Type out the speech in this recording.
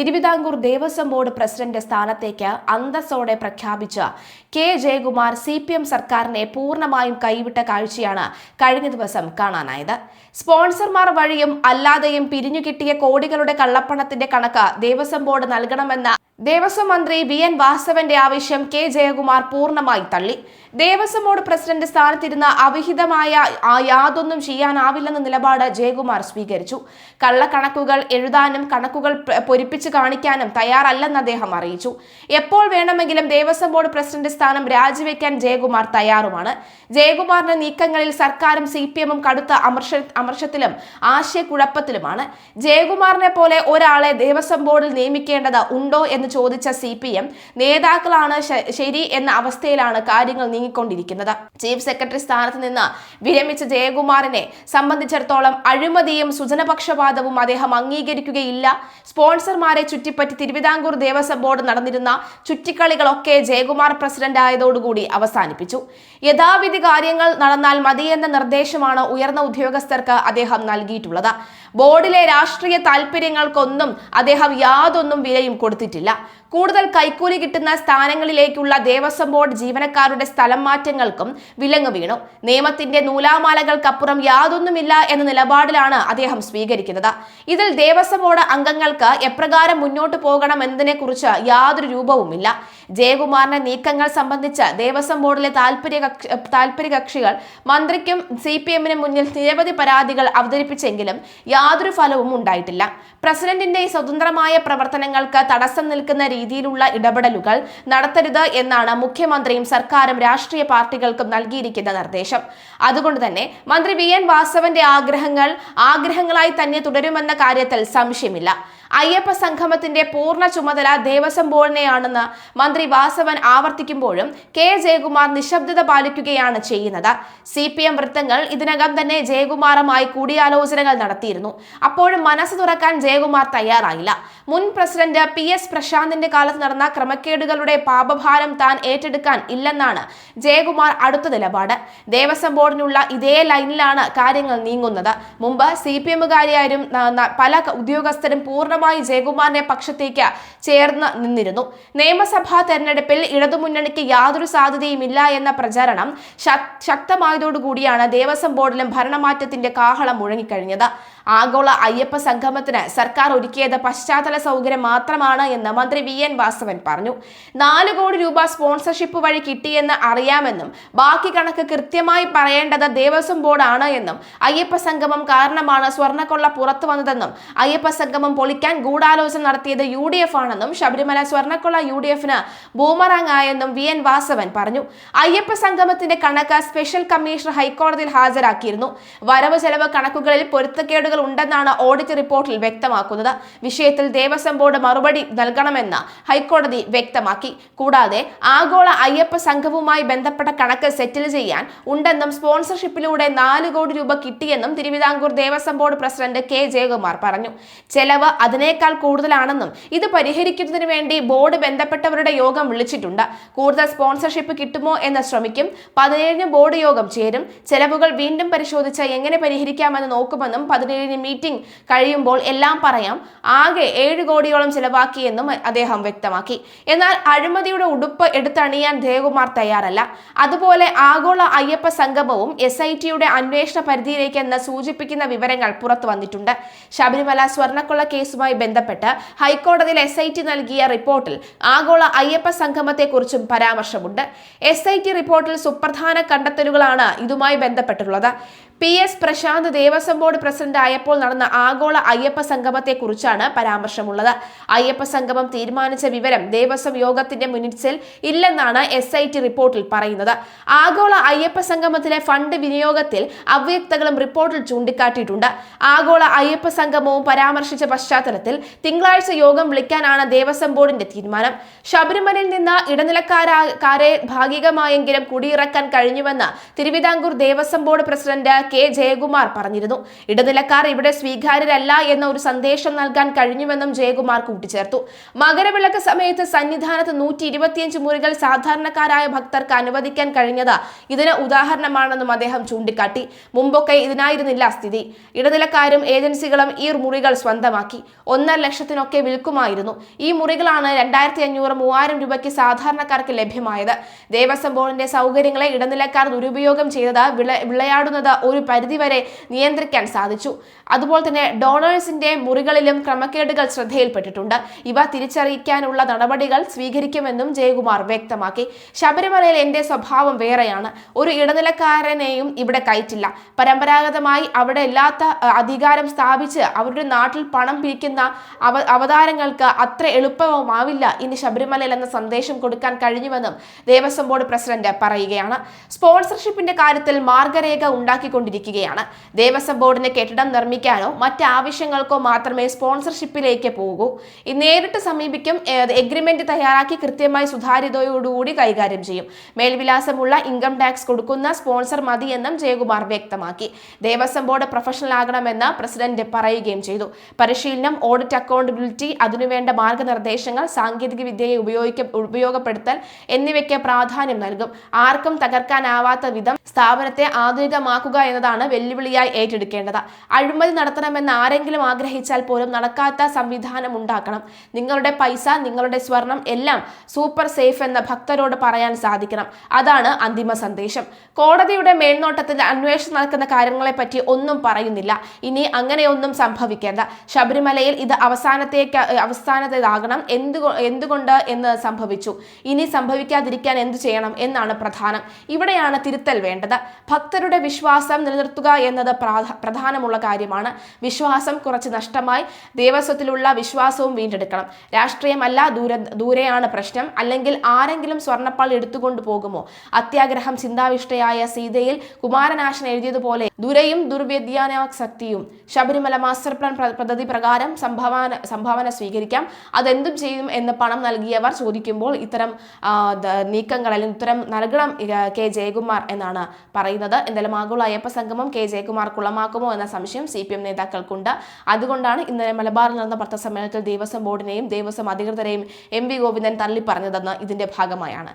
Thiruvithamkoor Devaswom board president സ്ഥാനത്തേക്ക് അന്തസ്സോടെ പ്രഖ്യാപിച്ച K Jayakumar CPM സർക്കാരിനെ പൂർണ്ണമായും കൈവിട്ട കാഴ്ചയാണ് കഴിഞ്ഞ ദിവസം കാണാനായത്. സ്പോൺസർമാർ വഴിയും അല്ലാതെയും പിരിഞ്ഞു കിട്ടിയ കോടികളുടെ കള്ളപ്പണത്തിന്റെ കണക്ക് ദേവസ്വം ബോർഡ് നൽകണമെന്ന ദേവസ്വം മന്ത്രി VN വാസവന്റെ ആവശ്യം കെ ജയകുമാർ പൂർണ്ണമായി തള്ളി. ദേവസ്വം ബോർഡ് പ്രസിഡന്റ് സ്ഥാനത്തിരുന്ന അവിഹിതമായ യാതൊന്നും ചെയ്യാനാവില്ലെന്ന നിലപാട് ജയകുമാർ സ്വീകരിച്ചു. കള്ളക്കണക്കുകൾ എഴുതാനും കണക്കുകൾ പൊരിപ്പിച്ച് കാണിക്കാനും തയ്യാറല്ലെന്ന് അദ്ദേഹം അറിയിച്ചു. എപ്പോൾ വേണമെങ്കിലും ദേവസ്വം ബോർഡ് പ്രസിഡന്റ് സ്ഥാനം രാജിവെക്കാൻ ജയകുമാർ തയ്യാറുമാണ്. ജയകുമാറിന്റെ നീക്കങ്ങളിൽ സർക്കാരും CPM-ഉം കടുത്ത അമർഷത്തിലും ആശയക്കുഴപ്പത്തിലുമാണ്. ജയകുമാറിനെ പോലെ ഒരാളെ ദേവസ്വം ബോർഡിൽ നിയമിക്കേണ്ടത് ഉണ്ടോ എന്ന് ചോദിച്ച CPM നേതാക്കളാണ് ശരി എന്ന അവസ്ഥയിലാണ് കാര്യങ്ങൾ നീങ്ങിക്കൊണ്ടിരിക്കുന്നത്. ചീഫ് സെക്രട്ടറി സ്ഥാനത്ത് നിന്ന് വിരമിച്ച ജയകുമാറിനെ സംബന്ധിച്ചിടത്തോളം അഴിമതിയും സുജനപക്ഷപാതവും അദ്ദേഹം അംഗീകരിക്കുകയില്ല. സ്പോൺസർമാരെ ചുറ്റിപ്പറ്റി തിരുവിതാംകൂർ ദേവസ്വം ബോർഡ് നടന്നിരുന്ന ചുറ്റിക്കളികളൊക്കെ ജയകുമാർ പ്രസിഡന്റ് ആയതോടുകൂടി അവസാനിപ്പിച്ചു. യഥാവിധി കാര്യങ്ങൾ നടന്നാൽ മതിയെന്ന നിർദ്ദേശമാണ് ഉയർന്ന ഉദ്യോഗസ്ഥർക്ക് അദ്ദേഹം നൽകിയിട്ടുള്ളത്. ബോർഡിലെ രാഷ്ട്രീയ താല്പര്യങ്ങൾക്കൊന്നും അദ്ദേഹം യാതൊന്നും വിലയും കൊടുത്തിട്ടില്ല. കൂടുതൽ കൈക്കൂലി കിട്ടുന്ന സ്ഥാനങ്ങളിലേക്കുള്ള ദേവസ്വം ബോർഡ് ജീവനക്കാരുടെ സ്ഥലം മാറ്റങ്ങൾക്കും വിലങ്ങ് വീണു. നിയമത്തിന്റെ നൂലാമാലകൾക്കപ്പുറം യാതൊന്നുമില്ല എന്ന നിലപാടിലാണ് അദ്ദേഹം സ്വീകരിക്കുന്നത്. ഇതിൽ ദേവസ്വം ബോർഡ് അംഗങ്ങൾക്ക് എപ്രകാരം മുന്നോട്ട് പോകണമെന്നതിനെ കുറിച്ച് യാതൊരു രൂപവുമില്ല. ജയകുമാറിന്റെ നീക്കങ്ങൾ സംബന്ധിച്ച് ദേവസ്വം ബോർഡിലെ താല്പര്യ കക്ഷികൾ മന്ത്രിക്കും CPM-നും മുന്നിൽ നിരവധി പരാതികൾ അവതരിപ്പിച്ചെങ്കിലും യാതൊരു ഫലവും ഉണ്ടായിട്ടില്ല. പ്രസിഡന്റിന്റെ സ്വതന്ത്രമായ പ്രവർത്തനങ്ങൾക്ക് തടസ്സം നിൽക്കുന്ന രീതിയിലുള്ള ഇടപെടലുകൾ നടത്തരുത് എന്നാണ് മുഖ്യമന്ത്രിയും സർക്കാരും രാഷ്ട്രീയ പാർട്ടികൾക്കും നൽകിയിരിക്കുന്ന നിർദ്ദേശം. അതുകൊണ്ട് തന്നെ മന്ത്രി VN വാസവന്റെ ആഗ്രഹങ്ങളായി തന്നെ തുടരുമെന്ന കാര്യത്തിൽ സംശയമില്ല. അയ്യപ്പ സംഗമത്തിന്റെ പൂർണ്ണ ചുമതല ദേവസ്വം ബോർഡിനെയാണെന്ന് മന്ത്രി വാസവൻ ആവർത്തിക്കുമ്പോഴും കെ ജയകുമാർ നിശബ്ദത പാലിക്കുകയാണ് ചെയ്യുന്നത്. CPM വൃത്തങ്ങൾ ഇതിനകം തന്നെ ജയകുമാറുമായി കൂടിയാലോചനകൾ നടത്തിയിരുന്നു. അപ്പോഴും മനസ്സ് തുറക്കാൻ ജയകുമാർ തയ്യാറായില്ല. മുൻ പ്രസിഡന്റ് PS പ്രശാന്തിന്റെ കാലത്ത് നടന്ന ക്രമക്കേടുകളുടെ പാപഭാരം താൻ ഏറ്റെടുക്കാൻ ഇല്ലെന്നാണ് ജയകുമാർ അടുത്ത നിലപാട്. ദേവസ്വം ബോർഡിനുള്ള ഇതേ ലൈനിലാണ് കാര്യങ്ങൾ നീങ്ങുന്നത്. മുമ്പ് CPM-കാരിയായും പല ഉദ്യോഗസ്ഥരും പൂർണ്ണമായി ജയകുമാറിന്റെ പക്ഷത്തേക്ക് ചേർന്ന് നിന്നിരുന്നു. നിയമസഭാ തെരഞ്ഞെടുപ്പിൽ ഇടതുമുന്നണിക്ക് യാതൊരു സാധ്യതയുമില്ല എന്ന പ്രചാരണം ശക്തമായതോടുകൂടിയാണ് ദേവസ്വം ബോർഡിലും ഭരണമാറ്റത്തിന്റെ കാഹളം മുഴങ്ങിക്കഴിഞ്ഞത്. ആഗോള അയ്യപ്പ സംഗമത്തിന് സർക്കാർ ഒരുക്കിയത് പശ്ചാത്തല സൗകര്യം മാത്രമാണ് എന്ന് മന്ത്രി VN വാസവൻ പറഞ്ഞു. 4 കോടി രൂപ സ്പോൺസർഷിപ്പ് വഴി കിട്ടിയെന്ന് അറിയാമെന്നും ബാക്കി കണക്ക് കൃത്യമായി പറയേണ്ടത് ദേവസ്വം ബോർഡാണ് എന്നും അയ്യപ്പ സംഗമം കാരണമാണ് സ്വർണ്ണക്കൊള്ള പുറത്തു വന്നതെന്നും അയ്യപ്പ സംഗമം പൊളിക്കാൻ ഗൂഢാലോചന നടത്തിയത് UDF ആണെന്നും ശബരിമല സ്വർണ്ണക്കൊള്ള UDF-ന് ബൂമറാങ് ആയെന്നും VN വാസവൻ പറഞ്ഞു. അയ്യപ്പ സംഗമത്തിന്റെ കണക്ക് സ്പെഷ്യൽ കമ്മീഷണർ ഹൈക്കോടതിയിൽ ഹാജരാക്കിയിരുന്നു. വരവ് ചെലവ് കണക്കുകളിൽ പൊരുത്തക്കേടുകൾ ഉണ്ടെന്നാണ് ഓഡിറ്റ് റിപ്പോർട്ടിൽ വ്യക്തമാക്കുന്നത്. വിഷയത്തിൽ ദേവസ്വം ബോർഡ് മറുപടി നൽകണമെന്ന് ഹൈക്കോടതി വ്യക്തമാക്കി. കൂടാതെ ആഗോള അയ്യപ്പ സംഘവുമായി ബന്ധപ്പെട്ട കണക്ക് സെറ്റിൽ ചെയ്യാൻ ഉണ്ടെന്നും സ്പോൺസർഷിപ്പിലൂടെ 4 കോടി രൂപ കിട്ടിയെന്നും Thiruvithamkoor Devaswom board president K Jayakumar പറഞ്ഞു. ചെലവ് അതിനേക്കാൾ കൂടുതലാണെന്നും ഇത് പരിഹരിക്കുന്നതിന് വേണ്ടി ബോർഡ് ബന്ധപ്പെട്ടവരുടെ യോഗം വിളിച്ചിട്ടുണ്ട്. കൂടുതൽ സ്പോൺസർഷിപ്പ് കിട്ടുമോ എന്ന് ശ്രമിക്കും. 17 ബോർഡ് യോഗം ചേരും. ചെലവുകൾ വീണ്ടും പരിശോധിച്ച് എങ്ങനെ പരിഹരിക്കാമെന്ന് നോക്കുമെന്നും 17 മീറ്റിംഗ് കഴിയുമ്പോൾ എല്ലാം പറയാം. ആകെ 7 കോടിയോളം ചെലവാക്കിയെന്നും അദ്ദേഹം വ്യക്തമാക്കി. എന്നാൽ അഴിമതിയുടെ ഉടുപ്പ് എടുത്തണിയാൻ ജയകുമാർ തയ്യാറല്ല. അതുപോലെ ആഗോള അയ്യപ്പ സംഗമവും SIT-യുടെ അന്വേഷണ പരിധിയിലേക്കെന്ന് സൂചിപ്പിക്കുന്ന വിവരങ്ങൾ പുറത്തു വന്നിട്ടുണ്ട്. ശബരിമല സ്വർണ്ണക്കൊള്ള കേസുമായി ബന്ധപ്പെട്ട് ഹൈക്കോടതിയിൽ SIT നൽകിയ റിപ്പോർട്ടിൽ ആഗോള അയ്യപ്പ സംഗമത്തെക്കുറിച്ചും പരാമർശമുണ്ട്. SIT റിപ്പോർട്ടിൽ സുപ്രധാന കണ്ടെത്തലുകളാണ് ഇതുമായി ബന്ധപ്പെട്ടുള്ളത്. PS Prashanth Devaswom board president ആയപ്പോൾ നടന്ന ആഗോള അയ്യപ്പ സംഗമത്തെക്കുറിച്ചാണ് പരാമർശമുള്ളത്. അയ്യപ്പ സംഗമം തീരുമാനിച്ച വിവരം ദേവസ്വം യോഗത്തിന്റെ മിനിറ്റ്സിൽ ഇല്ലെന്നാണ് SIT റിപ്പോർട്ടിൽ പറയുന്നത്. ആഗോള അയ്യപ്പ സംഗമത്തിലെ ഫണ്ട് വിനിയോഗത്തിൽ അവ്യക്തതകളും റിപ്പോർട്ടിൽ ചൂണ്ടിക്കാട്ടിയിട്ടുണ്ട്. ആഗോള അയ്യപ്പ സംഗമവും പരാമർശിച്ച പശ്ചാത്തലത്തിൽ തിങ്കളാഴ്ച യോഗം വിളിക്കാനാണ് ദേവസ്വം ബോർഡിന്റെ തീരുമാനം. ശബരിമലയിൽ നിന്ന് ഇടനിലക്കാരെ ഭാഗികമായെങ്കിലും കുടിയിറക്കാൻ കഴിഞ്ഞുവെന്ന് Thiruvithamkoor Devaswom board president K Jayakumar പറഞ്ഞിരുന്നു. ഇടനിലക്കാർ ഇവിടെ സ്വീകാര്യരല്ല എന്ന ഒരു സന്ദേശം നൽകാൻ കഴിഞ്ഞുവെന്നും ജയകുമാർ കൂട്ടിച്ചേർത്തു. മകരവിളക്ക് സമയത്ത് സന്നിധാനത്ത് 125 മുറികൾ സാധാരണക്കാരായ ഭക്തർക്ക് അനുവദിക്കാൻ കഴിഞ്ഞത് ഇതിന് ഉദാഹരണമാണെന്നും അദ്ദേഹം ചൂണ്ടിക്കാട്ടി. മുമ്പൊക്കെ ഇതിനായിരുന്നില്ല സ്ഥിതി. ഇടനിലക്കാരും ഏജൻസികളും ഈ മുറികൾ സ്വന്തമാക്കി 1.5 ലക്ഷത്തിനൊക്കെ വിൽക്കുമായിരുന്നു. ഈ മുറികളാണ് 2500-3000 രൂപയ്ക്ക് സാധാരണക്കാർക്ക് ലഭ്യമായത്. ദേവസ്വം ബോർഡിന്റെ സൗകര്യങ്ങളെ ഇടനിലക്കാർ ദുരുപയോഗം ചെയ്തത് വിളയാടുന്നത് ഒരു പരിധിവരെ നിയന്ത്രിക്കാൻ സാധിച്ചു. അതുപോലെ തന്നെ ഡോണേഴ്സിന്റെ മുറികളിലും ക്രമക്കേടുകൾ ശ്രദ്ധയിൽപ്പെട്ടിട്ടുണ്ട്. ഇവ തിരിച്ചറിയിക്കാനുള്ള നടപടികൾ സ്വീകരിക്കുമെന്നും ജയകുമാർ വ്യക്തമാക്കി. ശബരിമലയിൽ എന്റെ സ്വഭാവം വേറെയാണ്. ഒരു ഇടനിലക്കാരനെയും ഇവിടെ കയറ്റില്ല. പരമ്പരാഗതമായി അവിടെ ഇല്ലാത്ത അധികാരം സ്ഥാപിച്ച് അവരുടെ നാട്ടിൽ പണം പിരിക്കുന്ന അവതാരങ്ങൾക്ക് അത്ര എളുപ്പമാവില്ല ഇനി ശബരിമലയിൽ എന്ന സന്ദേശം കൊടുക്കാൻ കഴിഞ്ഞുവെന്നും ദേവസ്വം ബോർഡ് പ്രസിഡന്റ് പറയുകയാണ്. സ്പോൺസർഷിപ്പിന്റെ കാര്യത്തിൽ മാർഗരേഖ ഉണ്ടാക്കിക്കൊണ്ടിരിക്കുകയാണ്. ദേവസ്വം ബോർഡിന് കെട്ടിടം നിർമ്മിക്കാനോ മറ്റ് ആവശ്യങ്ങൾക്കോ മാത്രമേ സ്പോൺസർഷിപ്പിലേക്ക് പോകൂ. നേരിട്ട് സമീപിക്കും. എഗ്രിമെന്റ് തയ്യാറാക്കി കൃത്യമായി സുതാര്യതയോടുകൂടി കൈകാര്യം ചെയ്യും. മേൽവിലാസമുള്ള ഇൻകം ടാക്സ് കൊടുക്കുന്ന സ്പോൺസർ മതിയെന്നും ജയകുമാർ വ്യക്തമാക്കി. ദേവസ്വം ബോർഡ് പ്രൊഫഷണൽ ആകണമെന്ന് പ്രസിഡന്റ് പറയുകയും ചെയ്തു. പരിശീലനം, ഓഡിറ്റ്, അക്കൗണ്ടബിലിറ്റി, അതിനുവേണ്ട മാർഗനിർദ്ദേശങ്ങൾ, സാങ്കേതിക വിദ്യയെ ഉപയോഗപ്പെടുത്തൽ എന്നിവയ്ക്ക് പ്രാധാന്യം നൽകും. ആർക്കും തകർക്കാനാവാത്ത വിധം സ്ഥാപനത്തെ ആധുനികമാക്കുക എന്നതാണ് വെല്ലുവിളിയായി ഏറ്റെടുക്കേണ്ടത്. അഴിമതി നടത്തണമെന്ന് ആരെങ്കിലും ആഗ്രഹിച്ചാൽ പോലും നടക്കാത്ത സംവിധാനം ഉണ്ടാക്കണം. നിങ്ങളുടെ പൈസ, നിങ്ങളുടെ സ്വർണം എല്ലാം സൂപ്പർ സേഫ് എന്ന് ഭക്തരോട് പറയാൻ സാധിക്കണം. അതാണ് അന്തിമ സന്ദേശം. കോടതിയുടെ മേൽനോട്ടത്തിൽ അന്വേഷണം നടക്കുന്ന കാര്യങ്ങളെപ്പറ്റി ഒന്നും പറയുന്നില്ല. ഇനി അങ്ങനെയൊന്നും സംഭവിക്കേണ്ട. ശബരിമലയിൽ ഇത് അവസാനത്തേതാകണം. എന്തുകൊണ്ട് എന്ന് സംഭവിച്ചു, ഇനി സംഭവിക്കാതിരിക്കാൻ എന്തു ചെയ്യണം എന്നാണ് പ്രധാനം. ഇവിടെയാണ് തിരുത്തൽ വേണ്ടത്. ഭക്തരുടെ വിശ്വാസം നിലനിർത്തുക എന്നത് പ്രധാനമുള്ള കാര്യമാണ്. വിശ്വാസം കുറച്ച് നഷ്ടമായി. ദേവസ്വത്തിലുള്ള വിശ്വാസവും വീണ്ടെടുക്കണം. രാഷ്ട്രീയമല്ല, ദൂരെയാണ് പ്രശ്നം. അല്ലെങ്കിൽ ആരെങ്കിലും സ്വർണ്ണപ്പാൾ എടുത്തുകൊണ്ടു പോകുമോ? അത്യാഗ്രഹം ചിന്താവിഷ്ടയായ സീതയിൽ കുമാരനാശൻ എഴുതിയതുപോലെ ദുരയും ദുർവ്യതിയാനാസക്തിയും. ശബരിമല മാസ്റ്റർ പ്ലാൻ പദ്ധതി പ്രകാരം സംഭാവന സ്വീകരിക്കാം. അതെന്തും ചെയ്യും എന്ന് പണം നൽകിയവർ ചോദിക്കുമ്പോൾ ഇത്തരം നീക്കങ്ങൾ അല്ലെങ്കിൽ ഉത്തരം നൽകണം കെ ജയകുമാർ എന്നാണ് പറയുന്നത്. എന്തായാലും ആഗോള അയ്യപ്പ സംഗമം കെ ജയകുമാർ കുളമാക്കുമോ എന്ന സംശയം CPM നേതാക്കൾക്കുണ്ട്. അതുകൊണ്ടാണ് ഇന്നലെ മലബാറിൽ നടന്ന പത്രസമ്മേളനത്തിൽ ദേവസ്വം ബോർഡിനെയും ദേവസ്വം അധികൃതരെയും MV ഗോവിന്ദൻ തള്ളിപ്പറഞ്ഞതെന്ന് ഇതിന്റെ ഭാഗമായാണ്.